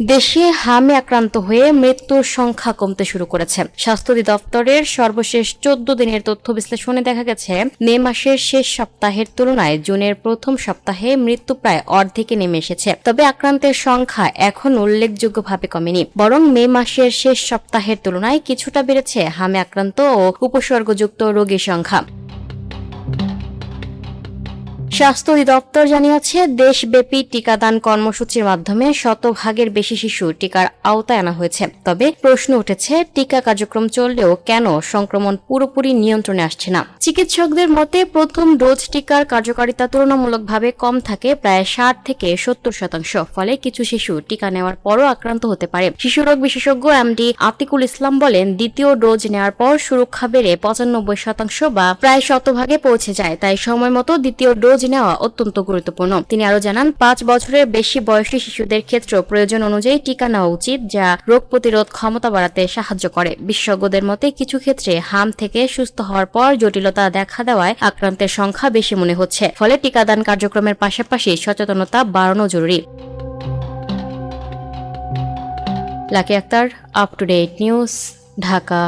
দেশে হামে আক্রান্ত হয়ে মৃত্যুর সংখ্যা কমতে শুরু করেছে। স্বাস্থ্য অধিদপ্তরের সর্বশেষ 14 দিনের তথ্য বিশ্লেষণে দেখা গেছে, মে মাসের শেষ সপ্তাহের তুলনায় জুনের প্রথম সপ্তাহে মৃত্যু প্রায় অর্ধেকে নেমে এসেছে। তবে আক্রান্তের সংখ্যা এখন উল্লেখযোগ্যভাবে কমেনি, বরং মে মাসের শেষ সপ্তাহের তুলনায় কিছুটা বেড়েছে হামে আক্রান্ত ও উপসর্গযুক্ত রোগীর সংখ্যা। স্বাস্থ্য অধিদপ্তর জানিয়েছে, দেশব্যাপী টিকাদান কর্মসূচির মাধ্যমে শতভাগের বেশি শিশু টিকার আওতায় আনা হয়েছে। তবে প্রশ্ন উঠেছে, টিকা কার্যক্রম চললেও কেন সংক্রমণ পুরোপুরি নিয়ন্ত্রণে আসছে না? চিকিৎসকদের মতে, প্রথম ডোজ টিকার কার্যকারিতা তুলনামূলকভাবে কম থাকে, প্রায় 60 থেকে 70%। ফলে কিছু শিশু টিকা নেওয়ার পরও আক্রান্ত হতে পারে। শিশুরোগ বিশেষজ্ঞ এমডি আতিকুল ইসলাম বলেন, দ্বিতীয় ডোজ নেওয়ার পর সুরক্ষা বেড়ে 95% বা প্রায় শতভাগে পৌঁছে যায়। তাই সময় মতো দ্বিতীয় ডোজ নেওয়া অত্যন্ত গুরুত্বপূর্ণ। তিনি আরো জানান, 5 বছরের বেশি বয়সী শিশুদের ক্ষেত্রে প্রয়োজন অনুযায়ী টিকা নেওয়া উচিত, যা রোগ প্রতিরোধ ক্ষমতা বাড়াতে সাহায্য করে। বিশেষজ্ঞদের মতে, কিছু ক্ষেত্রে হাম থেকে সুস্থ হওয়ার পর জটিলতা দেখা দেওয়ায় আক্রান্তের সংখ্যা বেশি মনে হচ্ছে। ফলে টিকাদান কার্যক্রমের পাশাপাশি সচেতনতা বাড়ানো জরুরি। Lucky Akhtar, up to date news, Dhaka.